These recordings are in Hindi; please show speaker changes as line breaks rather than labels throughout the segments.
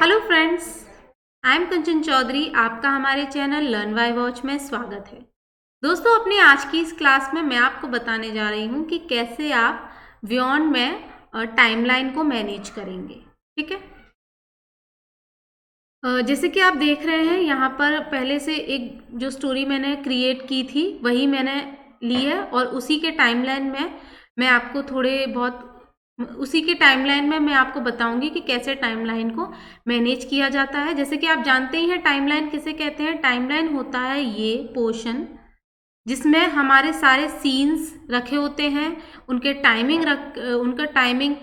हेलो फ्रेंड्स, आई एम कंचन चौधरी। आपका हमारे चैनल लर्न बाय वॉच में स्वागत है। दोस्तों, अपनी आज की इस क्लास में मैं आपको बताने जा रही हूँ कि कैसे आप व्योन में टाइमलाइन को मैनेज करेंगे। ठीक है। जैसे कि आप देख रहे हैं यहाँ पर पहले से एक जो स्टोरी मैंने क्रिएट की थी वही मैंने ली है और उसी के टाइमलाइन में मैं आपको थोड़े बहुत उसी के टाइमलाइन में मैं आपको बताऊंगी कि कैसे टाइमलाइन को मैनेज किया जाता है। जैसे कि आप जानते ही हैं टाइमलाइन किसे कहते हैं। टाइमलाइन होता है ये पोर्शन जिसमें हमारे सारे सीन्स रखे होते हैं, उनका टाइमिंग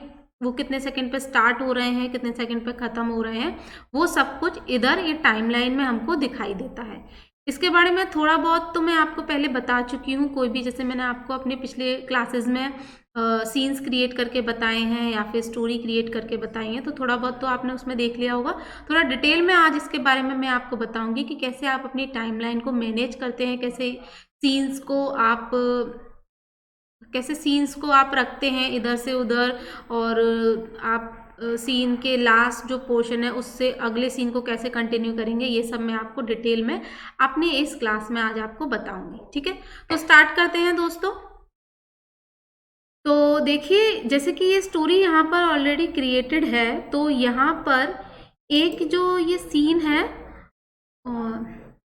वो कितने सेकंड पे स्टार्ट हो रहे हैं, कितने सेकंड पे ख़त्म हो रहे हैं, वो सब कुछ इधर ये टाइमलाइन में हमको दिखाई देता है। इसके बारे में थोड़ा बहुत तो मैं आपको पहले बता चुकी हूँ। कोई भी जैसे मैंने आपको अपने पिछले क्लासेस में सीन्स क्रिएट करके बताए हैं या फिर स्टोरी क्रिएट करके बताई हैं, तो थोड़ा बहुत तो आपने उसमें देख लिया होगा। थोड़ा डिटेल में आज इसके बारे में मैं आपको बताऊंगी कि कैसे आप अपनी टाइमलाइन को मैनेज करते हैं, सीन्स को आप कैसे सीन्स को आप रखते हैं इधर से उधर, और आप सीन के लास्ट जो पोर्शन है उससे अगले सीन को कैसे कंटिन्यू करेंगे, ये सब मैं आपको डिटेल में अपनी इस क्लास में आज आपको बताऊंगी। ठीक है, तो स्टार्ट करते हैं दोस्तों। तो देखिए, जैसे कि ये स्टोरी यहाँ पर ऑलरेडी क्रिएटेड है, तो यहाँ पर एक जो ये सीन है, और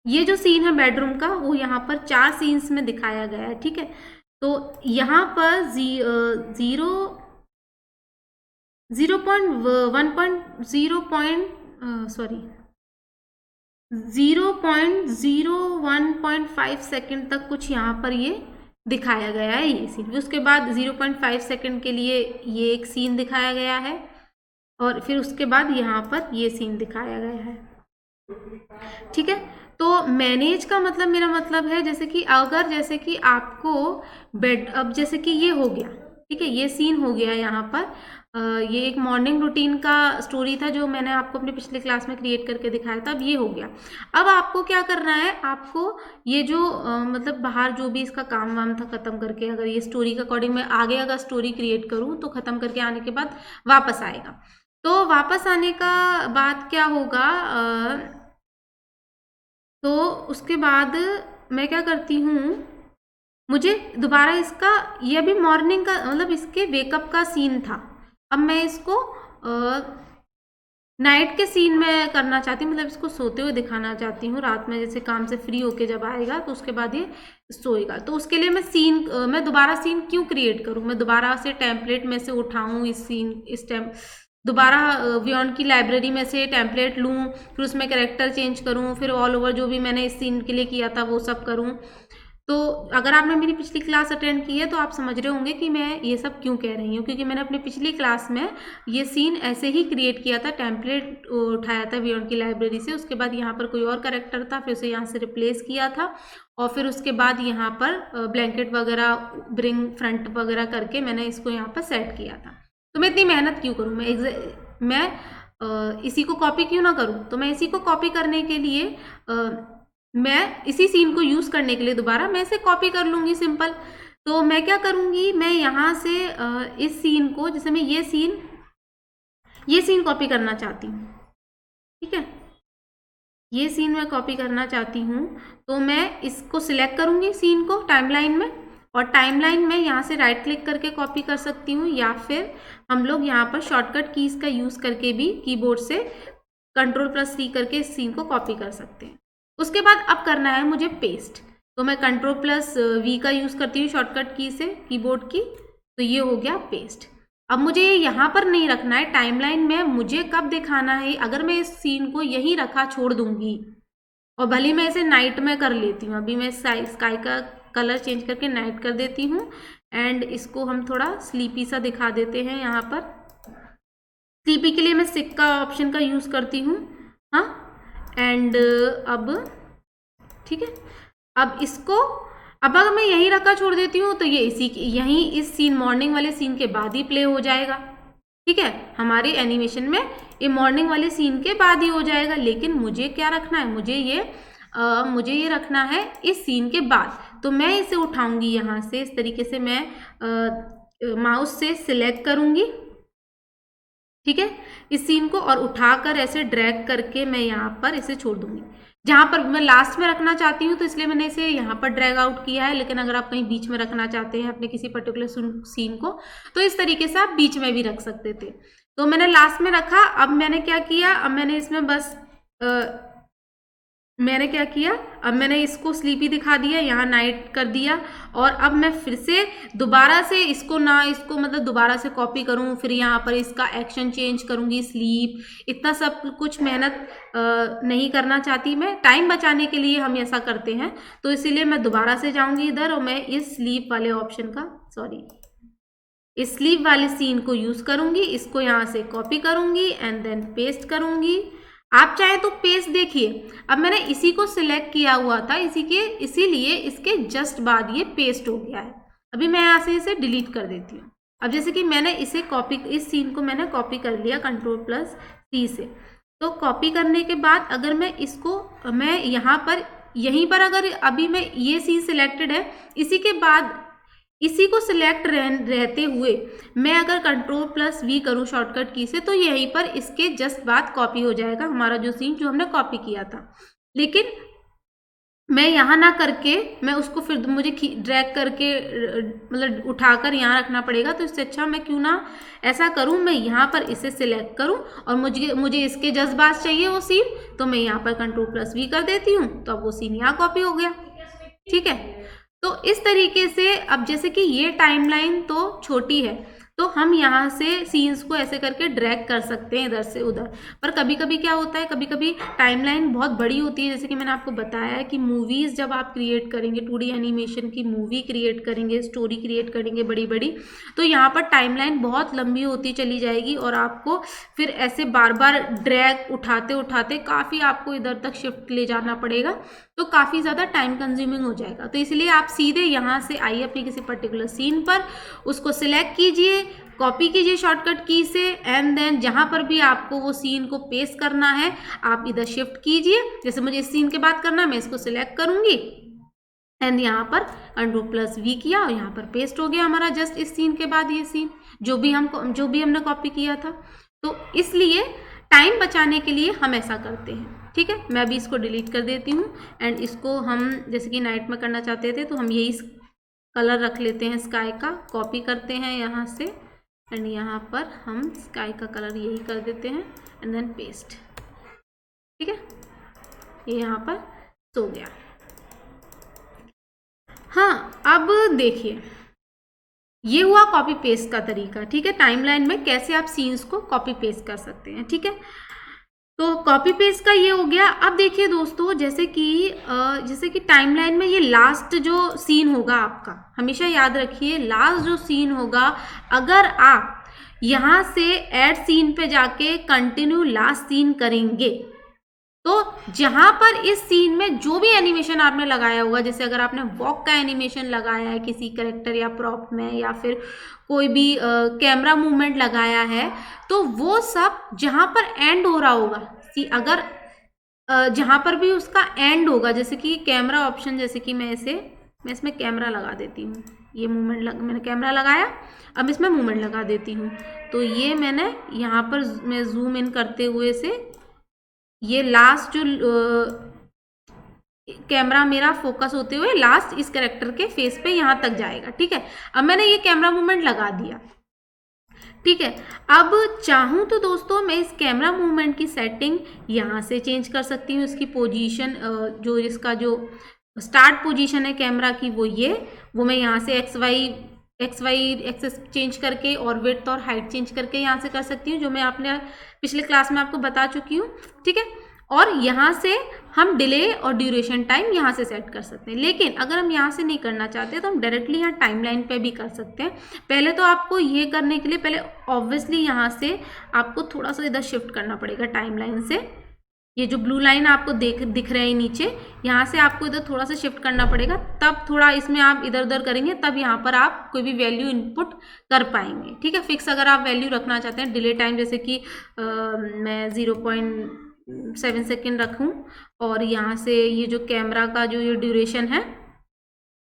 ये जो सीन है बेडरूम का, वो यहाँ पर 4 सीन्स में दिखाया गया है। ठीक है, तो यहाँ पर 0.01.5 सेकंड तक कुछ यहाँ पर ये दिखाया गया है ये सीन। उसके बाद 0.5 सेकंड के लिए ये एक सीन दिखाया गया है और फिर उसके बाद यहाँ पर ये सीन दिखाया गया है। ठीक है, तो मैनेज का मतलब, मेरा मतलब है जैसे कि आपको अब जैसे कि ये हो गया। ठीक है, ये सीन हो गया यहाँ पर। ये एक मॉर्निंग रूटीन का स्टोरी था जो मैंने आपको अपने पिछले क्लास में क्रिएट करके दिखाया था। अब ये हो गया। अब आपको क्या करना है, आपको ये जो मतलब बाहर जो भी इसका काम वाम था खत्म करके, अगर ये स्टोरी के अकॉर्डिंग मैं आगे अगर स्टोरी क्रिएट करूँ तो खत्म करके आने के बाद वापस आएगा। तो वापस आने का बाद क्या होगा, तो उसके बाद मैं क्या करती हूँ, मुझे दोबारा इसका, ये अभी मॉर्निंग का मतलब इसके वेकअप का सीन था। अब मैं इसको नाइट के सीन में करना चाहती हूँ, मतलब इसको सोते हुए दिखाना चाहती हूँ। रात में जैसे काम से फ्री होके जब आएगा तो उसके बाद ये सोएगा। तो उसके लिए मैं दोबारा सीन क्यों क्रिएट करूँ, मैं दोबारा से टेम्पलेट में से उठाऊँ दोबारा व्योन की लाइब्रेरी में से टेम्पलेट लूँ, फिर उसमें कैरेक्टर चेंज करूँ, फिर ऑल ओवर जो भी मैंने इस सीन के लिए किया था वो सब करूँ। तो अगर आपने मेरी पिछली क्लास अटेंड की है तो आप समझ रहे होंगे कि मैं ये सब क्यों कह रही हूँ, क्योंकि मैंने अपनी पिछली क्लास में ये सीन ऐसे ही क्रिएट किया था। टेम्पलेट उठाया था व्योन की लाइब्रेरी से, उसके बाद यहाँ पर कोई और कैरेक्टर था, फिर उसे यहाँ से रिप्लेस किया था, और फिर उसके बाद यहाँ पर ब्लैंकेट वगैरह ब्रिंग फ्रंट वगैरह करके मैंने इसको यहाँ पर सेट किया था। तो मैं इतनी मेहनत क्यों करूँ, मैं इसी को कॉपी क्यों ना करूँ। तो मैं इसी को कॉपी करने के लिए मैं इसी सीन को यूज़ करने के लिए दोबारा मैं इसे कॉपी कर लूँगी, सिंपल। तो मैं क्या करूँगी, मैं यहाँ से इस सीन को, जैसे मैं ये सीन कॉपी करना चाहती हूँ। ठीक है, ये सीन मैं कॉपी करना चाहती हूँ, तो मैं इसको सिलेक्ट करूँगी सीन को टाइमलाइन में, और टाइमलाइन में यहाँ से राइट क्लिक करके कॉपी कर सकती हूँ, या फिर हम लोग यहाँ पर शॉर्टकट कीज़ का यूज़ करके भी कीबोर्ड से Ctrl+C करके इस सीन को कॉपी कर सकते हैं। उसके बाद अब करना है मुझे पेस्ट, तो मैं Ctrl+V का यूज़ करती हूँ शॉर्टकट की से, कीबोर्ड की। तो ये हो गया पेस्ट। अब मुझे ये यहाँ पर नहीं रखना है टाइमलाइन में, मुझे कब दिखाना है, अगर मैं इस सीन को यहीं रखा छोड़ दूंगी और भले मैं इसे नाइट में कर लेती हूँ, अभी मैं स्काई का कलर चेंज करके नाइट कर देती हूँ, एंड इसको हम थोड़ा स्लीपी सा दिखा देते हैं। यहाँ पर स्लीपी के लिए मैं सिक का ऑप्शन का यूज़ करती हूँ। हाँ, एंड अब ठीक है, अब अगर मैं यहीं रखा छोड़ देती हूँ तो ये यहीं इस सीन मॉर्निंग वाले सीन के बाद ही प्ले हो जाएगा। ठीक है, हमारे एनिमेशन में ये मॉर्निंग वाले सीन के बाद ही हो जाएगा, लेकिन मुझे क्या रखना है, मुझे ये रखना है इस सीन के बाद। तो मैं इसे उठाऊंगी यहाँ से, इस तरीके से मैं माउस से सिलेक्ट करूंगी, ठीक है, इस सीन को, और उठाकर ऐसे ड्रैग करके मैं यहाँ पर इसे छोड़ दूंगी। जहाँ पर मैं लास्ट में रखना चाहती हूँ तो इसलिए मैंने इसे यहाँ पर ड्रैग आउट किया है, लेकिन अगर आप कहीं बीच में रखना चाहते हैं अपने किसी पर्टिकुलर सीन को तो इस तरीके से आप बीच में भी रख सकते थे। तो मैंने लास्ट में रखा। अब मैंने क्या किया, अब मैंने इसमें बस मैंने क्या किया, अब मैंने इसको स्लीपी दिखा दिया, यहाँ नाइट कर दिया, और अब मैं फिर से दोबारा से इसको मतलब दोबारा से कॉपी करूँ, फिर यहाँ पर इसका एक्शन चेंज करूँगी, स्लीप, इतना सब कुछ मेहनत नहीं करना चाहती मैं। टाइम बचाने के लिए हम ऐसा करते हैं, तो इसीलिए मैं दोबारा से जाऊँगी इधर और मैं इस स्लीप वाले ऑप्शन का इस स्लीप वाले सीन को यूज़ करूँगी। इसको यहाँ से कॉपी करूँगी एंड देन पेस्ट करूँगी। आप चाहे तो पेस्ट देखिए, अब मैंने इसी को सिलेक्ट किया हुआ था, इसीलिए इसके जस्ट बाद ये पेस्ट हो गया है। अभी मैं यहाँ से इसे डिलीट कर देती हूँ। अब जैसे कि मैंने इसे इस सीन को मैंने कॉपी कर लिया Ctrl+C से। तो कॉपी करने के बाद अगर मैं यहीं पर अगर अभी मैं ये सीन सिलेक्टेड है, इसी को सिलेक्ट रहते हुए मैं अगर Ctrl+V करूँ शॉर्टकट की से, तो यहीं पर इसके जस्ट बाद कॉपी हो जाएगा हमारा जो सीन जो हमने कॉपी किया था। लेकिन मैं यहाँ ना करके मैं उसको फिर मुझे ड्रैग करके मतलब उठाकर यहाँ रखना पड़ेगा, तो इससे अच्छा मैं क्यों ना ऐसा करूँ, मैं यहाँ पर इसे सिलेक्ट करूँ और मुझे इसके जस्ट बाद चाहिए वो सीन, तो मैं यहाँ पर Ctrl+V कर देती हूँ, तो अब वो सीन यहाँ कॉपी हो गया। ठीक है, तो इस तरीके से अब जैसे कि ये टाइमलाइन तो छोटी है, तो हम यहाँ से सीन्स को ऐसे करके ड्रैग कर सकते हैं इधर से उधर। पर कभी कभी क्या होता है, कभी कभी टाइमलाइन बहुत बड़ी होती है, जैसे कि मैंने आपको बताया है कि मूवीज़ जब आप क्रिएट करेंगे, 2D एनिमेशन की मूवी क्रिएट करेंगे, स्टोरी क्रिएट करेंगे बड़ी बड़ी, तो यहाँ पर टाइमलाइन बहुत लंबी होती चली जाएगी और आपको फिर ऐसे बार बार ड्रैग उठाते उठाते काफ़ी आपको इधर तक शिफ्ट ले जाना पड़ेगा, तो काफ़ी ज़्यादा टाइम कंज्यूमिंग हो जाएगा। तो इसलिए आप सीधे यहाँ से आइए अपनी किसी पर्टिकुलर सीन पर, उसको सिलेक्ट कीजिए, कॉपी कीजिए शॉर्टकट की से, एंड देन जहाँ पर भी आपको वो सीन को पेस्ट करना है आप इधर शिफ्ट कीजिए। जैसे मुझे इस सीन के बाद करना है, मैं इसको सिलेक्ट करूँगी एंड यहाँ पर Ctrl+V किया और यहाँ पर पेस्ट हो गया हमारा जस्ट इस सीन के बाद ये सीन जो भी हमने कॉपी किया था। तो इसलिए टाइम बचाने के लिए हम ऐसा करते हैं। ठीक है, मैं अभी इसको डिलीट कर देती हूँ एंड इसको हम जैसे कि नाइट में करना चाहते थे, तो हम यही कलर रख लेते हैं स्काई का, कॉपी करते हैं यहाँ से एंड यहाँ पर हम स्काई का कलर यही कर देते हैं एंड देन पेस्ट। ठीक है, ये यहाँ पर सो गया। हाँ, अब देखिए ये हुआ कॉपी पेस्ट का तरीका। ठीक है, टाइमलाइन में कैसे आप सीन्स को कॉपी पेस्ट कर सकते हैं। ठीक है, तो कॉपी पेस्ट का ये हो गया। अब देखिए दोस्तों, जैसे कि टाइमलाइन में ये लास्ट जो सीन होगा आपका, हमेशा याद रखिए लास्ट जो सीन होगा, अगर आप यहाँ से ऐड सीन पे जाके कंटिन्यू लास्ट सीन करेंगे, तो जहाँ पर इस सीन में जो भी एनिमेशन आपने लगाया होगा, जैसे अगर आपने वॉक का एनिमेशन लगाया है किसी कैरेक्टर या प्रॉप में, या फिर कोई भी कैमरा मूवमेंट लगाया है, तो वो सब जहाँ पर एंड हो रहा होगा, अगर जहाँ पर भी उसका एंड होगा, जैसे कि कैमरा ऑप्शन, जैसे कि मैं इसमें कैमरा लगा देती हूँ, ये मूवमेंट मैंने कैमरा लगाया, अब इसमें मूवमेंट लगा देती हूँ, तो ये मैंने यहाँ पर मैं जूम इन करते हुए से ये लास्ट जो कैमरा मेरा फोकस होते हुए लास्ट इस कैरेक्टर के फेस पे यहाँ तक जाएगा। ठीक है, अब मैंने ये कैमरा मूवमेंट लगा दिया। ठीक है, अब चाहूँ तो दोस्तों मैं इस कैमरा मूवमेंट की सेटिंग यहाँ से चेंज कर सकती हूँ। इसकी पोजीशन जो इसका जो स्टार्ट पोजीशन है कैमरा की वो मैं यहाँ से एक्स वाई एक्सेस चेंज करके और विड्थ और हाइट चेंज करके यहाँ से कर सकती हूँ, जो मैं आपने पिछले क्लास में आपको बता चुकी हूँ। ठीक है, और यहाँ से हम डिले और ड्यूरेशन टाइम यहाँ से सेट कर सकते हैं। लेकिन अगर हम यहाँ से नहीं करना चाहते तो हम डायरेक्टली यहाँ टाइमलाइन पे भी कर सकते हैं। पहले तो आपको ये करने के लिए पहले ऑब्वियसली यहाँ से आपको थोड़ा सा इधर शिफ्ट करना पड़ेगा टाइमलाइन से। ये जो ब्लू लाइन आपको दिख रहे हैं नीचे, यहाँ से आपको इधर थोड़ा सा शिफ्ट करना पड़ेगा, तब थोड़ा इसमें आप इधर उधर करेंगे तब यहाँ पर आप कोई भी वैल्यू इनपुट कर पाएंगे। ठीक है, फिक्स अगर आप वैल्यू रखना चाहते हैं, डिले टाइम जैसे कि मैं 0.7 सेकेंड रखूँ, और यहाँ से ये जो कैमरा का जो ये ड्यूरेशन है,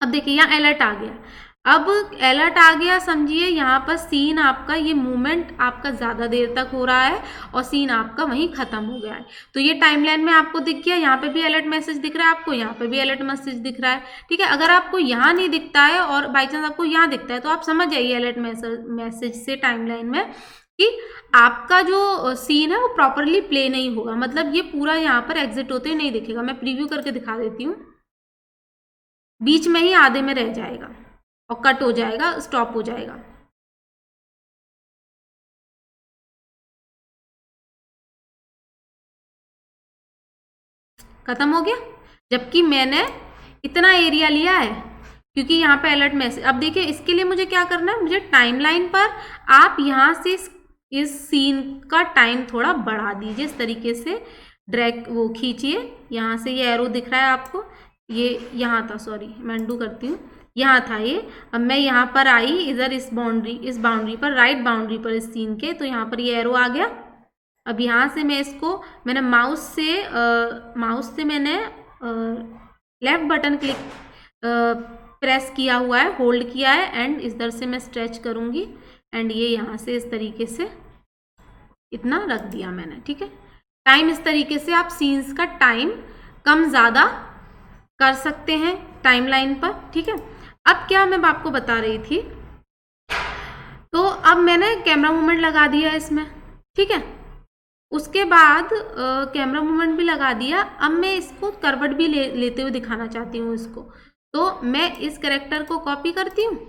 अब देखिए यहाँ अलर्ट आ गया। अब अलर्ट आ गया, समझिए यहाँ पर सीन आपका, ये मूवमेंट आपका ज़्यादा देर तक हो रहा है और सीन आपका वहीं ख़त्म हो गया है। तो ये टाइमलाइन में आपको दिख गया, यहाँ पे भी अलर्ट मैसेज दिख रहा है आपको, यहाँ पे भी अलर्ट मैसेज दिख रहा है, ठीक है। अगर आपको यहाँ नहीं दिखता है और बाई चांस आपको यहाँ दिखता है तो आप समझ जाइए अलर्ट मैसेज से टाइमलाइन में कि आपका जो सीन है वो प्रॉपरली प्ले नहीं होगा, मतलब ये पूरा यहाँ पर एग्जिट होते ही नहीं दिखेगा। मैं प्रीव्यू करके दिखा देती हूँ, बीच में ही आधे में रह जाएगा और कट हो जाएगा, स्टॉप हो जाएगा। खत्म हो गया, जबकि मैंने इतना एरिया लिया है क्योंकि यहाँ पे अलर्ट मैसेज। अब देखिए इसके लिए मुझे क्या करना है, मुझे टाइमलाइन पर आप यहाँ से इस सीन का टाइम थोड़ा बढ़ा दीजिए, इस तरीके से ड्रैग वो खींचिए, यहाँ से ये एरो दिख रहा है आपको, ये यहाँ था, सॉरी मैं अनडू करती हूँ, यहाँ था ये। अब मैं यहाँ पर आई इधर इस बाउंड्री पर, राइट बाउंड्री पर इस सीन के, तो यहाँ पर ये एरो आ गया। अब यहाँ से मैं इसको, मैंने माउस से मैंने लेफ्ट बटन क्लिक प्रेस किया हुआ है, होल्ड किया है, एंड इधर से मैं स्ट्रेच करूँगी एंड ये यहाँ से इस तरीके से इतना रख दिया मैंने, ठीक है। टाइम इस तरीके से आप सीन्स का टाइम कम ज़्यादा कर सकते हैं टाइमलाइन पर, ठीक है। अब क्या मैं आपको बता रही थी, तो अब मैंने कैमरा मूवमेंट लगा दिया इसमें, ठीक है। उसके बाद कैमरा मूवमेंट भी लगा दिया। अब मैं इसको करवट भी लेते हुए दिखाना चाहती हूँ इसको, तो मैं इस कैरेक्टर को कॉपी करती हूँ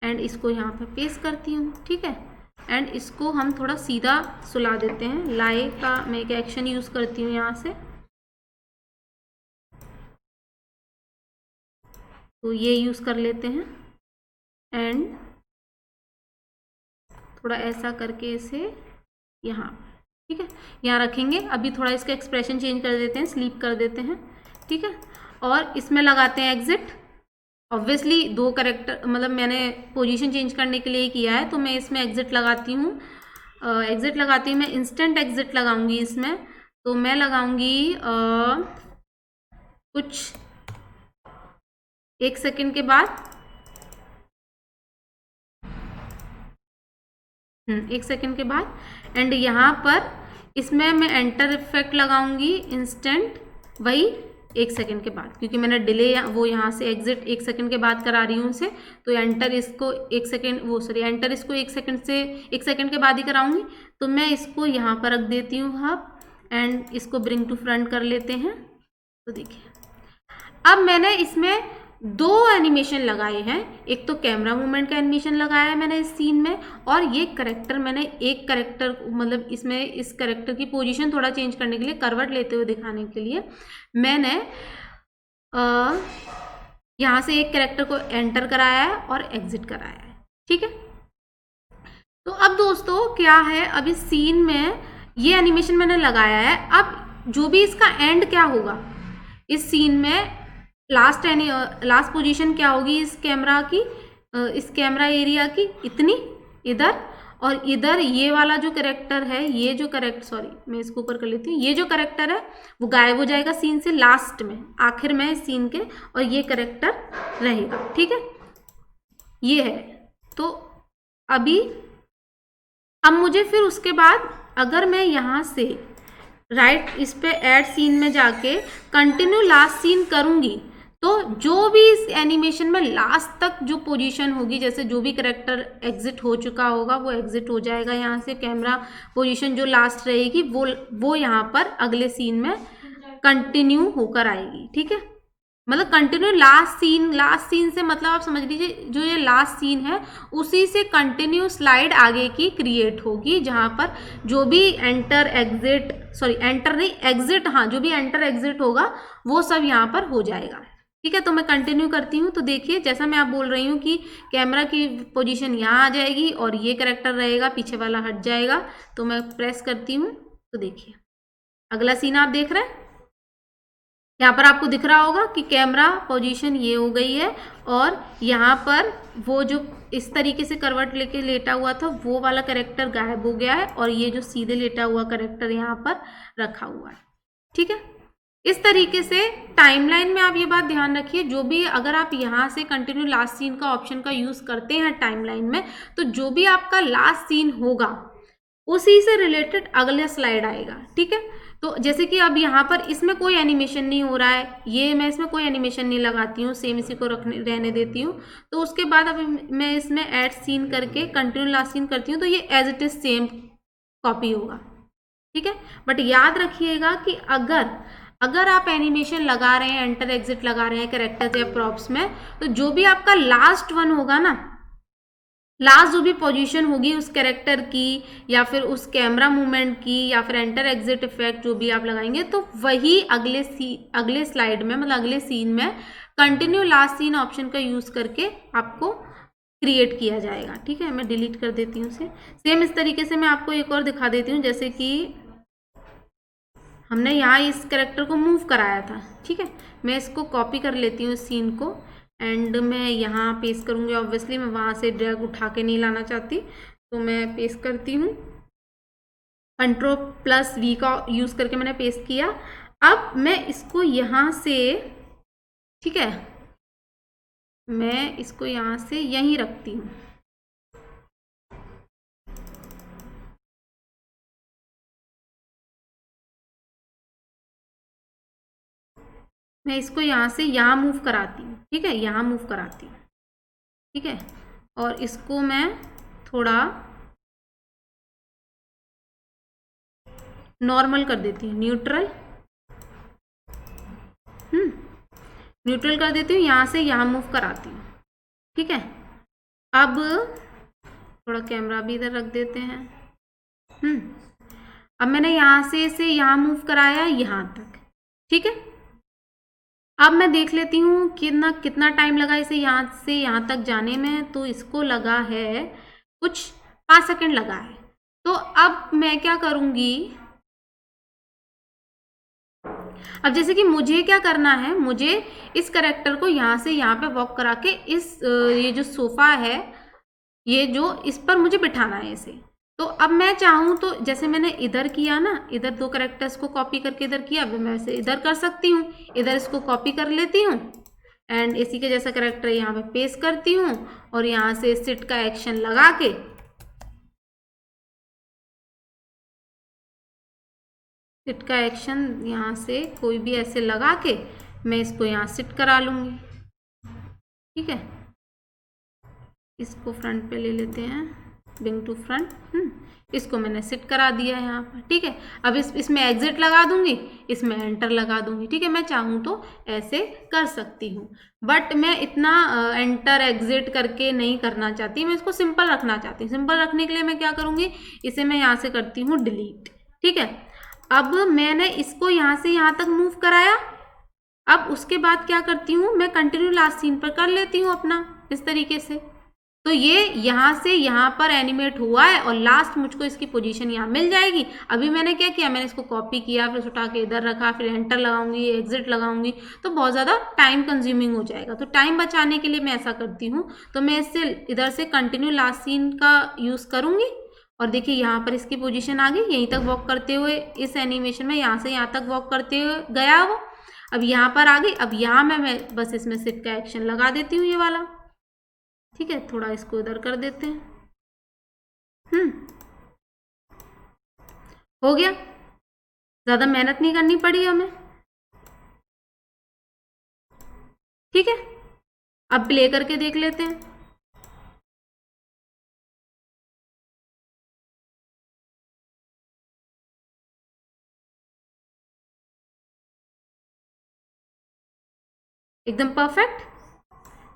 एंड इसको यहाँ पे पेस्ट करती हूँ, ठीक है। एंड इसको हम थोड़ा सीधा सुला देते हैं, लाई का मैं एक एक्शन यूज़ करती हूँ यहाँ से, तो ये यूज़ कर लेते हैं एंड थोड़ा ऐसा करके इसे यहाँ, ठीक है, यहाँ रखेंगे। अभी थोड़ा इसका एक्सप्रेशन चेंज कर देते हैं, स्लीप कर देते हैं, ठीक है। और इसमें लगाते हैं एग्जिट। ऑब्वियसली दो कैरेक्टर, मतलब मैंने पोजीशन चेंज करने के लिए किया है, तो मैं इसमें एग्जिट लगाती हूँ। मैं इंस्टेंट एग्जिट लगाऊंगी इसमें, तो मैं लगाऊंगी कुछ 1 सेकेंड के बाद, 1 सेकेंड के बाद, एंड यहाँ पर इसमें मैं एंटर इफेक्ट लगाऊंगी इंस्टेंट, वही 1 सेकेंड के बाद, क्योंकि मैंने डिले वो यहाँ से एग्जिट 1 सेकेंड के बाद करा रही हूँ उसे, तो एंटर इसको 1 सेकेंड, एंटर इसको 1 सेकेंड से 1 सेकेंड के बाद ही कराऊंगी। तो मैं इसको यहाँ पर रख देती हूँ हब, एंड इसको ब्रिंग टू फ्रंट कर लेते हैं। तो देखिए अब मैंने इसमें 2 एनिमेशन लगाए हैं, एक तो कैमरा मूवमेंट का एनिमेशन लगाया है मैंने इस सीन में, और ये करेक्टर मैंने एक करेक्टर, मतलब इसमें इस करेक्टर की पोजीशन थोड़ा चेंज करने के लिए, करवट लेते हुए दिखाने के लिए मैंने यहाँ से एक करेक्टर को एंटर कराया है और एग्जिट कराया है, ठीक है। तो अब दोस्तों क्या है, अब इस सीन में ये एनिमेशन मैंने लगाया है, अब जो भी इसका एंड क्या होगा इस सीन में, लास्ट पोजीशन क्या होगी इस कैमरा की, इस कैमरा एरिया की, इतनी इधर, और इधर ये वाला जो कैरेक्टर है, ये जो कैरेक्टर, सॉरी मैं इसको ऊपर कर लेती हूँ, ये जो कैरेक्टर है वो गायब हो जाएगा सीन से लास्ट में, आखिर में इस सीन के, और ये कैरेक्टर रहेगा, ठीक है। ये है, तो अब मुझे फिर उसके बाद अगर मैं यहाँ से राइट इस पे ऐड सीन में जाके कंटिन्यू लास्ट सीन करूँगी, तो जो भी इस एनिमेशन में लास्ट तक जो पोजीशन होगी, जैसे जो भी करेक्टर एग्जिट हो चुका होगा वो एग्जिट हो जाएगा, यहाँ से कैमरा पोजीशन जो लास्ट रहेगी वो यहाँ पर अगले सीन में कंटिन्यू होकर आएगी, ठीक है। मतलब कंटिन्यू लास्ट सीन से मतलब आप समझ लीजिए जो ये लास्ट सीन है उसी से कंटिन्यू स्लाइड आगे की क्रिएट होगी, जहाँ पर जो भी एंटर एग्जिट, हाँ जो भी एंटर एग्जिट होगा वो सब यहाँ पर हो जाएगा, ठीक है। तो मैं कंटिन्यू करती हूँ, तो देखिए जैसा मैं आप बोल रही हूँ कि कैमरा की पोजीशन यहाँ आ जाएगी और ये कैरेक्टर रहेगा, पीछे वाला हट जाएगा, तो मैं प्रेस करती हूँ, तो देखिए अगला सीन आप देख रहे हैं, यहाँ पर आपको दिख रहा होगा कि कैमरा पोजीशन ये हो गई है, और यहाँ पर वो जो इस तरीके से करवट लेके लेटा हुआ था वो वाला कैरेक्टर गायब हो गया है, और ये जो सीधे लेटा हुआ कैरेक्टर यहाँ पर रखा हुआ है, ठीक है। इस तरीके से टाइमलाइन में आप ये बात ध्यान रखिए, जो भी अगर आप यहाँ से कंटिन्यू लास्ट सीन का ऑप्शन का यूज करते हैं टाइमलाइन में, तो जो भी आपका लास्ट सीन होगा उसी से रिलेटेड अगला स्लाइड आएगा। ठीक है, तो जैसे कि अब यहाँ पर इसमें कोई एनिमेशन नहीं हो रहा है, ये मैं इसमें कोई एनिमेशन नहीं लगाती हूँ, सेम इसी को रहने देती हूँ। तो उसके बाद अब मैं इसमें ऐड सीन करके कंटिन्यू लास्ट सीन करती हूँ, तो ये as it is same copy होगा। ठीक है, बट याद रखिएगा कि अगर आप एनिमेशन लगा रहे हैं, एंटर एग्जिट लगा रहे हैं कैरेक्टर्स या प्रॉप्स में, तो जो भी आपका लास्ट वन होगा ना, लास्ट जो भी पोजीशन होगी उस कैरेक्टर की या फिर उस कैमरा मूवमेंट की या फिर एंटर एग्जिट इफेक्ट जो भी आप लगाएंगे, तो वही अगले स्लाइड में, मतलब अगले सीन में कंटिन्यू लास्ट सीन ऑप्शन का यूज करके आपको क्रिएट किया जाएगा। ठीक है, मैं डिलीट कर देती हूँ उसे। सेम इस तरीके से मैं आपको एक और दिखा देती हूँ, जैसे कि हमने यहाँ इस कैरेक्टर को मूव कराया था। ठीक है, मैं इसको कॉपी कर लेती हूँ इस सीन को एंड मैं यहाँ पेस्ट करूँगी। ऑब्वियसली मैं वहाँ से ड्रैग उठा के नहीं लाना चाहती, तो मैं पेस्ट करती हूँ। Ctrl+V का यूज़ करके मैंने पेस्ट किया। अब मैं इसको यहाँ से, ठीक है, मैं इसको यहाँ से यहीं रखती हूँ। मैं इसको यहाँ से यहाँ मूव कराती हूँ। ठीक है, यहाँ मूव कराती हूँ। ठीक है, और इसको मैं थोड़ा नॉर्मल कर देती हूँ, न्यूट्रल न्यूट्रल कर देती हूँ, यहाँ से यहाँ मूव कराती हूँ। ठीक है, अब थोड़ा कैमरा भी इधर रख देते हैं। अब मैंने यहाँ से इसे यहाँ मूव कराया यहाँ तक। ठीक है, अब मैं देख लेती हूँ कितना टाइम लगा इसे यहाँ से यहाँ तक जाने में। तो इसको लगा है कुछ 5 सेकंड लगा है। तो अब मैं क्या करूँगी, अब जैसे कि मुझे क्या करना है, मुझे इस कैरेक्टर को यहाँ से यहाँ पे वॉक करा के इस ये जो सोफा है, ये जो इस पर मुझे बिठाना है इसे। तो अब मैं चाहूँ तो जैसे मैंने इधर किया ना, इधर 2 कैरेक्टर्स को कॉपी करके इधर किया, अब मैं इसे इधर कर सकती हूँ। इधर इसको कॉपी कर लेती हूँ एंड इसी के जैसा कैरेक्टर यहाँ पे पेस्ट करती हूँ और यहाँ से सिट का एक्शन लगा के सिट का एक्शन यहाँ से कोई भी ऐसे लगा के मैं इसको यहाँ सिट करा लूँगी। ठीक है, इसको फ्रंट पे ले लेते हैं, बिंग टू फ्रंट। इसको मैंने सिट करा दिया है यहाँ पर। ठीक है, अब इसमें एग्जिट लगा दूंगी, इसमें एंटर लगा दूंगी। ठीक है, मैं चाहूँ तो ऐसे कर सकती हूँ, बट मैं इतना एंटर एग्जिट करके नहीं करना चाहती, मैं इसको सिंपल रखना चाहती हूँ। सिंपल रखने के लिए मैं क्या करूँगी, इसे मैं यहाँ से करती हूँ डिलीट। ठीक है, अब मैंने इसको यहाँ से यहाँ तक मूव कराया। अब उसके बाद क्या करती हूँ, मैं कंटिन्यू लास्ट सीन पर कर लेती हूँ अपना इस तरीके से। तो ये यहाँ से यहाँ पर एनिमेट हुआ है और लास्ट मुझको इसकी पोजीशन यहाँ मिल जाएगी। अभी मैंने क्या किया, मैंने इसको कॉपी किया, फिर उठा के इधर रखा, फिर एंटर लगाऊंगी, एग्जिट लगाऊंगी, तो बहुत ज़्यादा टाइम कंज्यूमिंग हो जाएगा। तो टाइम बचाने के लिए मैं ऐसा करती हूँ, तो मैं इससे इधर से कंटिन्यू लास्ट सीन का यूज़ करूँगी और देखिए यहाँ पर इसकी पोजीशन आ गई। यहीं तक वॉक करते हुए इस एनिमेशन में यहाँ से यहाँ तक वॉक करते हुए गया वो, अब यहाँ पर आ गई। अब यहाँ मैं बस इसमें सिट का एक्शन लगा देती हूँ, ये वाला। ठीक है, थोड़ा इसको इधर कर देते हैं। हो गया, ज़्यादा मेहनत नहीं करनी पड़ी हमें। ठीक है, अब प्ले करके देख लेते हैं। एकदम परफेक्ट।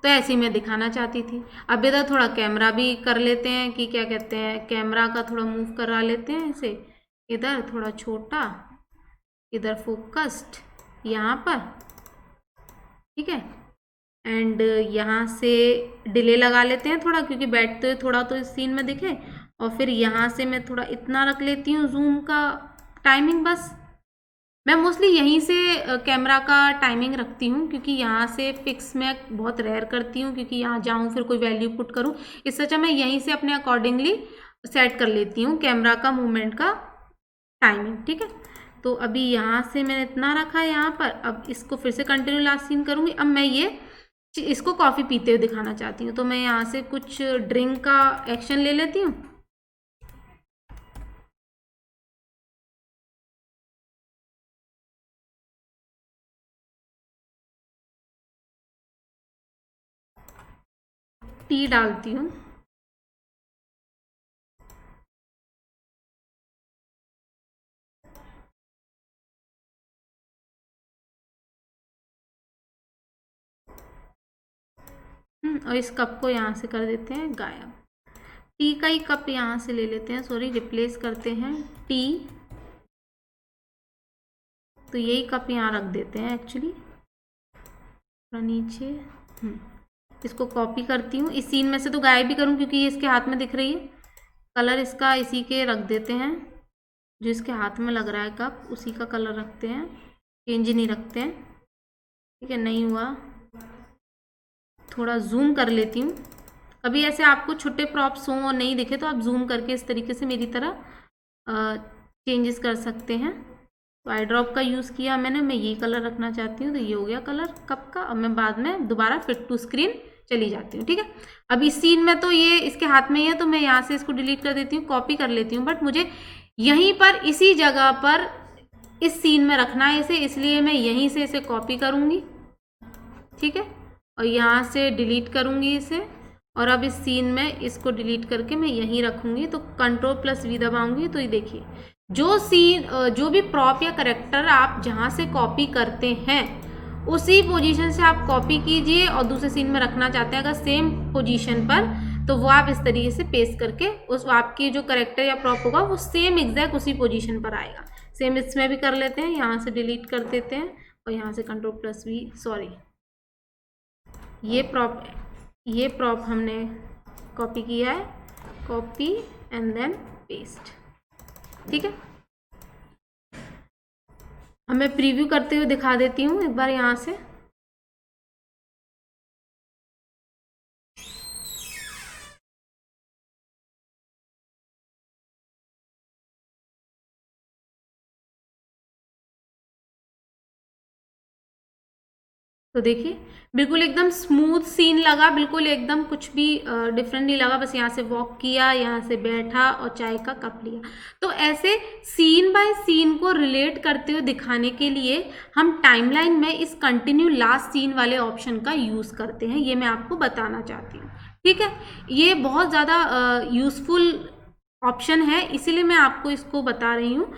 तो ऐसे ही मैं दिखाना चाहती थी। अब इधर थोड़ा कैमरा भी कर लेते हैं, कि क्या कहते हैं, कैमरा का थोड़ा मूव करा लेते हैं इसे, इधर थोड़ा छोटा, इधर फोकस्ड यहाँ पर। ठीक है, एंड यहाँ से डिले लगा लेते हैं थोड़ा, क्योंकि बैठते हुए थोड़ा तो इस सीन में दिखे। और फिर यहाँ से मैं थोड़ा इतना रख लेती हूँ जूम का टाइमिंग। बस मैं मोस्टली यहीं से कैमरा का टाइमिंग रखती हूँ, क्योंकि यहाँ से फिक्स मैं बहुत रेयर करती हूँ, क्योंकि यहाँ जाऊँ फिर कोई वैल्यू पुट करूँ। इससे अच्छा मैं यहीं से अपने अकॉर्डिंगली सेट कर लेती हूँ कैमरा का मूवमेंट का टाइमिंग। ठीक है, तो अभी यहाँ से मैंने इतना रखा है यहाँ पर। अब इसको फिर से कंटिन्यू लास्ट सीन करूँगी। अब मैं ये इसको कॉफ़ी पीते हुए दिखाना चाहती हूँ, तो मैं यहाँ से कुछ ड्रिंक का एक्शन ले लेती हूँ। टी डालती हूँ। और इस कप को यहाँ से कर देते हैं गायब। टी का ही कप यहाँ से ले लेते हैं, सॉरी रिप्लेस करते हैं टी, तो यही कप यहाँ रख देते हैं एक्चुअली नीचे। इसको कॉपी करती हूँ, इस सीन में से तो गायब भी करूँ क्योंकि ये इसके हाथ में दिख रही है। कलर इसका इसी के रख देते हैं, जो इसके हाथ में लग रहा है कप उसी का कलर रखते हैं, चेंज नहीं रखते हैं। ठीक है, नहीं हुआ, थोड़ा जूम कर लेती हूँ। कभी ऐसे आपको छोटे प्रॉप्स हों और नहीं दिखे तो आप जूम करके इस तरीके से मेरी तरह चेंजेस कर सकते हैं। तो आई ड्रॉप का यूज़ किया मैंने, मैं ये कलर रखना चाहती हूँ, तो ये हो गया कलर कप का। अब मैं बाद में दोबारा फिट टू स्क्रीन चली जाती हूँ। ठीक है, अब इस सीन में तो ये इसके हाथ में ही है, तो मैं यहाँ से इसको डिलीट कर देती हूँ, कॉपी कर लेती हूँ। बट मुझे यहीं पर इसी जगह पर इस सीन में रखना है इसे, इसलिए मैं यहीं से इसे कॉपी करूँगी। ठीक है, और यहाँ से डिलीट करूँगी इसे, और अब इस सीन में इसको डिलीट करके मैं यहीं रखूँगी। तो Ctrl+V दबाऊँगी, तो ये देखिए जो सीन जो भी प्रॉप या करेक्टर आप जहाँ से कॉपी करते हैं उसी पोजीशन से आप कॉपी कीजिए, और दूसरे सीन में रखना चाहते हैं अगर सेम पोजीशन पर, तो वो आप इस तरीके से पेस्ट करके उस आपकी जो करेक्टर या प्रॉप होगा वो सेम एग्जैक्ट उसी पोजीशन पर आएगा। सेम इसमें भी कर लेते हैं, यहाँ से डिलीट कर देते हैं और यहाँ से Ctrl+V, सॉरी ये प्रॉप हमने कॉपी किया है, कॉपी एंड देन पेस्ट। ठीक है, अब मैं प्रीव्यू करते हुए दिखा देती हूँ एक बार यहाँ से। तो देखिए बिल्कुल एकदम स्मूथ सीन लगा, बिल्कुल एकदम कुछ भी डिफरेंट नहीं लगा। बस यहाँ से वॉक किया, यहाँ से बैठा और चाय का कप लिया। तो ऐसे सीन बाय सीन को रिलेट करते हुए दिखाने के लिए हम टाइमलाइन में इस कंटिन्यू लास्ट सीन वाले ऑप्शन का यूज़ करते हैं, ये मैं आपको बताना चाहती हूँ। ठीक है, ये बहुत ज़्यादा यूज़फुल ऑप्शन है, इसीलिए मैं आपको इसको बता रही हूँ।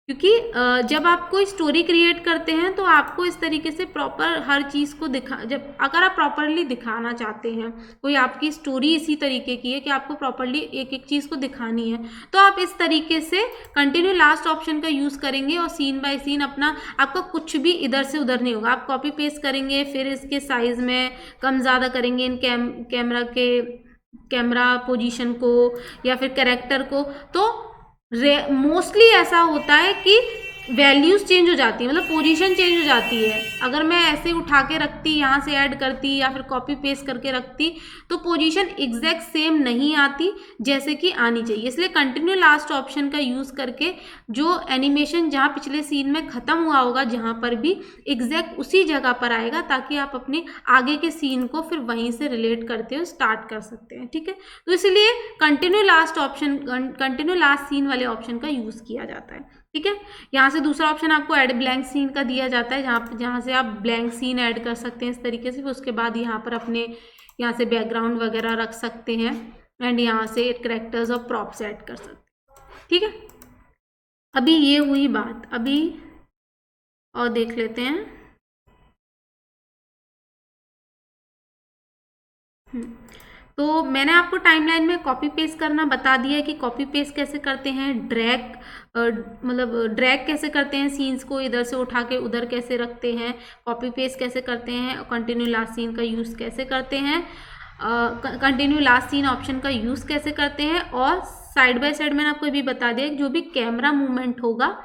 क्योंकि जब आप कोई स्टोरी क्रिएट करते हैं तो आपको इस तरीके से प्रॉपर हर चीज़ को जब अगर आप प्रॉपरली दिखाना चाहते हैं, कोई आपकी स्टोरी इसी तरीके की है कि आपको प्रॉपरली एक एक चीज़ को दिखानी है, तो आप इस तरीके से कंटिन्यू लास्ट ऑप्शन का यूज़ करेंगे और सीन बाय सीन अपना आपका कुछ भी इधर से उधर नहीं होगा। आप कॉपी पेस्ट करेंगे, फिर इसके साइज़ में कम ज़्यादा करेंगे इन कैमरा पोजीशन को या फिर कैरेक्टर को, तो मोस्टली ऐसा होता है कि वैल्यूज़ चेंज हो जाती है, मतलब पोजीशन चेंज हो जाती है। अगर मैं ऐसे उठा के रखती, यहाँ से ऐड करती या फिर कॉपी पेस्ट करके रखती, तो पोजीशन एग्जैक्ट सेम नहीं आती जैसे कि आनी चाहिए। इसलिए कंटिन्यू लास्ट ऑप्शन का यूज़ करके जो एनिमेशन जहाँ पिछले सीन में ख़त्म हुआ होगा, जहाँ पर भी एग्जैक्ट उसी जगह पर आएगा, ताकि आप अपने आगे के सीन को फिर वहीं से रिलेट करते हुए स्टार्ट कर सकते हैं। ठीक है, तो इसलिए कंटिन्यू लास्ट सीन वाले ऑप्शन का यूज़ किया जाता है। ठीक है, यहाँ से दूसरा ऑप्शन आपको ऐड ब्लैंक सीन का दिया जाता है, जहाँ से आप ब्लैंक सीन ऐड कर सकते हैं इस तरीके से। उसके बाद यहाँ पर अपने यहाँ से बैकग्राउंड वगैरह रख सकते हैं एंड यहाँ से कैरेक्टर्स और प्रॉप्स ऐड कर सकते हैं। ठीक है, अभी ये हुई बात, अभी और देख लेते हैं। तो मैंने आपको टाइमलाइन में कॉपी पेस्ट करना बता दिया है कि कॉपी पेस्ट कैसे करते हैं, ड्रैग कैसे करते हैं, सीन्स को इधर से उठा के उधर कैसे रखते हैं, कॉपी पेस्ट कैसे करते हैं, कंटिन्यू लास्ट सीन का यूज़ कैसे करते हैं, कंटिन्यू लास्ट सीन ऑप्शन का यूज़ कैसे करते हैं, और साइड बाय साइड मैंने आपको ये भी बता दिया जो भी कैमरा मूवमेंट होगा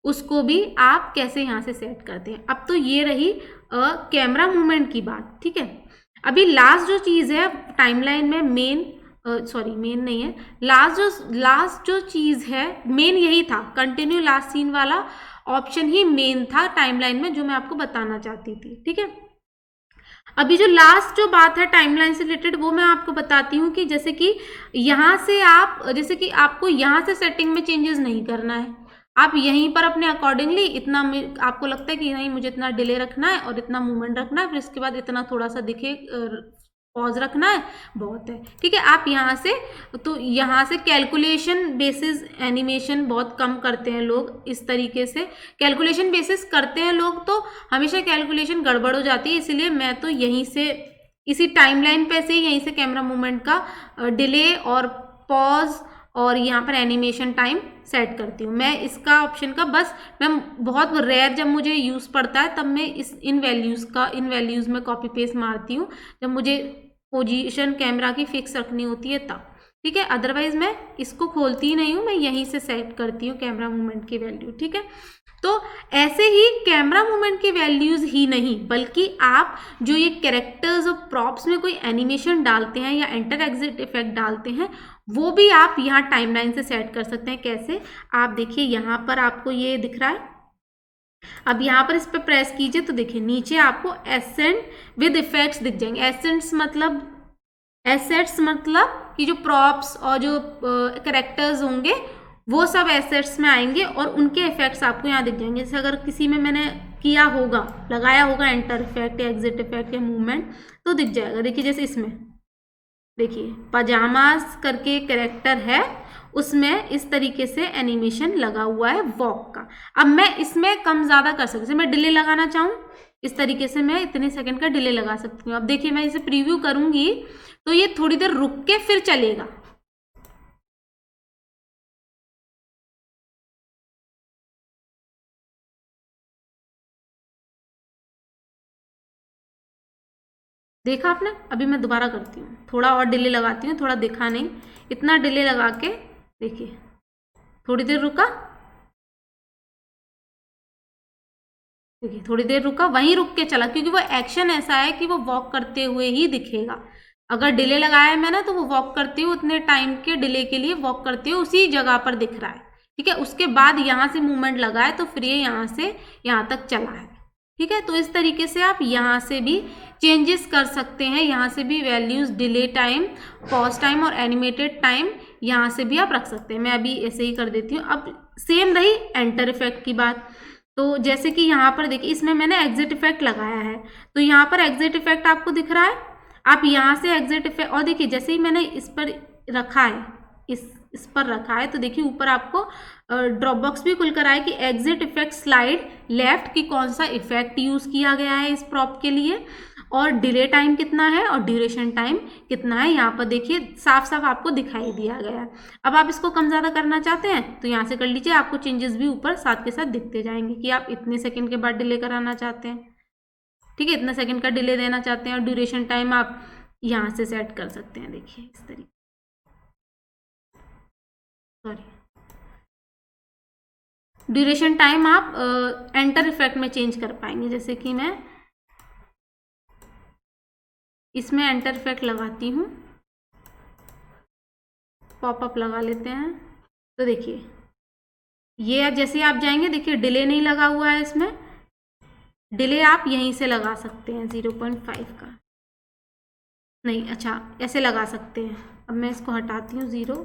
उसको भी आप कैसे यहाँ से सेट करते हैं। अब तो ये रही कैमरा मूवमेंट की बात। ठीक है, अभी लास्ट जो चीज़ है टाइमलाइन में मेन नहीं है, लास्ट जो चीज़ है मेन यही था, कंटिन्यू लास्ट सीन वाला ऑप्शन ही मेन था टाइमलाइन में, जो मैं आपको बताना चाहती थी। ठीक है, अभी जो लास्ट जो बात है टाइमलाइन से रिलेटेड, वो मैं आपको बताती हूँ कि जैसे कि यहाँ से आप, जैसे कि आपको यहाँ से सेटिंग में चेंजेस नहीं करना है, आप यहीं पर अपने अकॉर्डिंगली इतना आपको लगता है कि नहीं मुझे इतना डिले रखना है और इतना मूवमेंट रखना है, फिर इसके बाद इतना थोड़ा सा दिखे पॉज रखना है, बहुत है। ठीक है, आप यहाँ से, तो यहाँ से कैलकुलेशन बेसिस एनिमेशन बहुत कम करते हैं लोग, इस तरीके से कैलकुलेशन बेसिस करते हैं लोग, तो हमेशा कैलकुलेशन गड़बड़ हो जाती है, इसीलिए मैं तो यहीं से इसी टाइमलाइन पे से ही यहीं से कैमरा मूवमेंट का डिले और पॉज और यहाँ पर एनिमेशन टाइम सेट करती हूँ। मैं इसका ऑप्शन का बस, मैं बहुत रेयर जब मुझे यूज़ पड़ता है तब मैं इन वैल्यूज़ में कॉपी पेस्ट मारती हूँ, जब मुझे पोजीशन कैमरा की फिक्स रखनी होती है तब। ठीक है, अदरवाइज मैं इसको खोलती ही नहीं हूँ, मैं यहीं से सेट करती हूँ कैमरा मूवमेंट की वैल्यू। ठीक है, तो ऐसे ही कैमरा मूवमेंट की वैल्यूज़ ही नहीं, बल्कि आप जो ये कैरेक्टर्स और प्रॉप्स में कोई एनिमेशन डालते हैं या एंटर एग्जिट इफेक्ट डालते हैं, वो भी आप यहाँ टाइमलाइन से सेट कर सकते हैं। कैसे, आप देखिए यहाँ पर आपको ये दिख रहा है, अब यहाँ पर इस पर प्रेस कीजिए तो देखिए नीचे आपको एसेंट विद इफेक्ट्स दिख जाएंगे। एसेट्स मतलब कि जो प्रॉप्स और जो कैरेक्टर्स होंगे वो सब एसेट्स में आएंगे और उनके इफेक्ट्स आपको यहाँ दिख जाएंगे। जैसे अगर किसी में मैंने किया होगा, लगाया होगा एंटर इफेक्ट या एग्जिट इफेक्ट या मूवमेंट, तो दिख जाएगा। देखिए जैसे इसमें देखिए पजामास करके कैरेक्टर है, उसमें इस तरीके से एनिमेशन लगा हुआ है वॉक का। अब मैं इसमें कम ज़्यादा कर सकती हूँ, मैं डिले लगाना चाहूँ इस तरीके से मैं इतने सेकंड का डिले लगा सकती हूँ। अब देखिए मैं इसे प्रीव्यू करूँगी तो ये थोड़ी देर रुक के फिर चलेगा। देखा आपने, अभी मैं दोबारा करती हूँ, थोड़ा और डिले लगाती हूँ, थोड़ा दिखा नहीं, इतना डिले लगा के देखिए थोड़ी देर रुका, देखिए थोड़ी देर रुका, वहीं रुक के चला, क्योंकि वो एक्शन ऐसा है कि वो वॉक करते हुए ही दिखेगा। अगर डिले लगाया है मैंने तो वो वॉक करते हुए उतने टाइम के डिले के लिए वॉक करते हुए उसी जगह पर दिख रहा है। ठीक है, उसके बाद यहाँ से मूवमेंट लगा है तो फिर ये यहाँ से यहाँ तक चला है। ठीक है, तो इस तरीके से आप यहाँ से भी चेंजेस कर सकते हैं, यहाँ से भी values delay time, pause time और एनिमेटेड टाइम यहाँ से भी आप रख सकते हैं। मैं अभी ऐसे ही कर देती हूँ। अब सेम रही एंटर इफेक्ट की बात, तो जैसे कि यहाँ पर देखिए इसमें मैंने एग्जिट इफेक्ट लगाया है, तो यहाँ पर एग्जिट इफेक्ट आपको दिख रहा है। आप यहाँ से एग्जिट इफेक्ट, और देखिए जैसे ही मैंने इस पर रखा है, इस पर रखा है, तो देखिए ऊपर आपको ड्रॉप बॉक्स भी खुल कर आए कि एग्जिट इफेक्ट स्लाइड लेफ्ट की कौन सा इफेक्ट यूज़ किया गया है इस प्रॉप के लिए, और डिले टाइम कितना है और ड्यूरेशन टाइम कितना है, यहाँ पर देखिए साफ साफ आपको दिखाई दिया गया है। अब आप इसको कम ज़्यादा करना चाहते हैं तो यहाँ से कर लीजिए, आपको चेंजेस भी ऊपर साथ के साथ दिखते जाएंगे कि आप इतने सेकंड के बाद डिले कराना चाहते हैं। ठीक है, इतना सेकंड का डिले देना चाहते हैं, और ड्यूरेशन टाइम आप यहाँ से सेट कर सकते हैं। देखिए इस तरीके, सॉरी, ड्यूरेशन टाइम आप एंटर इफेक्ट में चेंज कर पाएंगे। जैसे कि मैं इसमें एंटर इफेक्ट लगाती हूँ, पॉपअप लगा लेते हैं, तो देखिए ये जैसे आप जाएंगे, देखिए डिले नहीं लगा हुआ है इसमें, डिले आप यहीं से लगा सकते हैं 0.5 का, नहीं अच्छा ऐसे लगा सकते हैं। अब मैं इसको हटाती हूँ, 0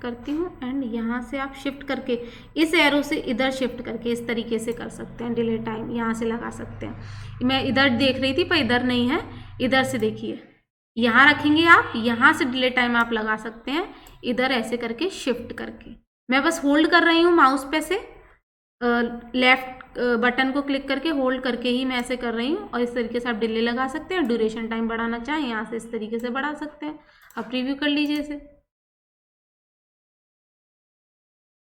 करती हूँ, एंड यहाँ से आप शिफ्ट करके इस एरो से इधर शिफ्ट करके इस तरीके से कर सकते हैं, डिले टाइम यहाँ से लगा सकते हैं। मैं इधर देख रही थी पर इधर नहीं है, इधर से देखिए यहाँ रखेंगे आप, यहाँ से डिले टाइम आप लगा सकते हैं, इधर ऐसे करके शिफ्ट करके। मैं बस होल्ड कर रही हूँ माउस पे से, लेफ्ट बटन को क्लिक करके होल्ड करके ही मैं ऐसे कर रही हूँ, और इस तरीके से आप डिले लगा सकते हैं। ड्यूरेशन टाइम बढ़ाना चाहें यहाँ से इस तरीके से बढ़ा सकते हैं। आप प्रीव्यू कर लीजिए इसे,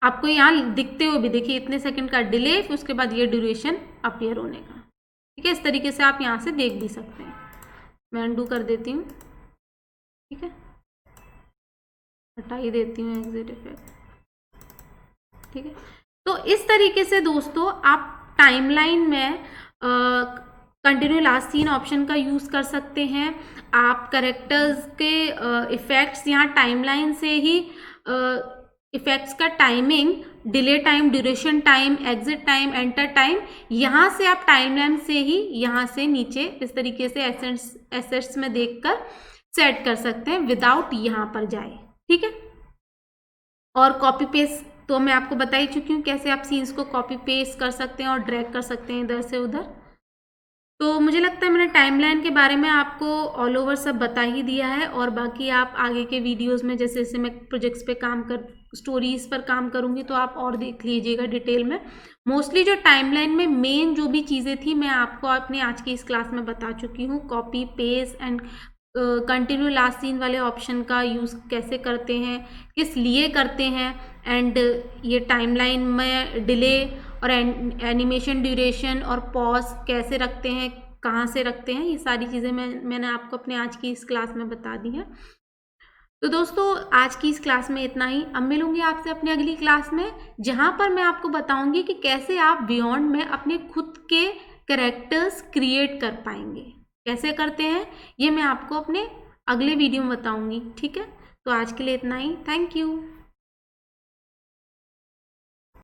आपको यहाँ दिखते हुए भी देखिए इतने सेकंड का डिले, फिर उसके बाद ये ड्यूरेशन अपीयर होने का। ठीक है, इस तरीके से आप यहाँ से देख भी सकते हैं। मैं अनडू कर देती हूँ, ठीक है, हटा ही देती हूँ एग्जिट इफेक्ट। ठीक है, तो इस तरीके से दोस्तों आप टाइमलाइन में कंटिन्यू लास्ट सीन ऑप्शन का यूज़ कर सकते हैं। आप कैरेक्टर्स के इफ़ेक्ट्स यहाँ टाइमलाइन से ही इफेक्ट्स का timing, delay time, duration time, exit time, enter time, यहाँ से आप टाइमलाइन से ही यहाँ से नीचे इस तरीके से एसेट्स में देखकर सेट कर सकते हैं विदाउट यहाँ पर जाए, ठीक है। और कॉपी पेस्ट तो मैं आपको बता ही चुकी हूँ कैसे आप सीन्स को कॉपी पेस्ट कर सकते हैं और ड्रैग कर सकते हैं इधर से उधर। तो मुझे लगता है मैंने टाइमलाइन के बारे में आपको ऑल ओवर सब बता ही दिया है, और बाकी आप आगे के वीडियोस में जैसे जैसे मैं प्रोजेक्ट्स पे काम कर, स्टोरीज पर काम करूँगी तो आप और देख लीजिएगा डिटेल में। मोस्टली जो टाइमलाइन में मेन जो भी चीज़ें थी मैं आपको अपने आज की इस क्लास में बता चुकी हूँ। Copy paste and continue last scene वाले ऑप्शन का यूज़ कैसे करते हैं, किस लिए करते हैं, एंड ये टाइमलाइन में डिले और एनिमेशन ड्यूरेशन और पॉज कैसे रखते हैं, कहाँ से रखते हैं, ये सारी चीज़ें मैंने आपको अपने आज की इस क्लास में बता दी हैं। तो दोस्तों आज की इस क्लास में इतना ही। अब मिलूंगी आपसे अपनी अगली क्लास में, जहाँ पर मैं आपको बताऊंगी कि कैसे आप बियॉन्ड में अपने खुद के कैरेक्टर्स क्रिएट कर पाएंगे, कैसे करते हैं ये मैं आपको अपने अगले वीडियो में बताऊंगी, ठीक है। तो आज के लिए इतना ही, थैंक यू।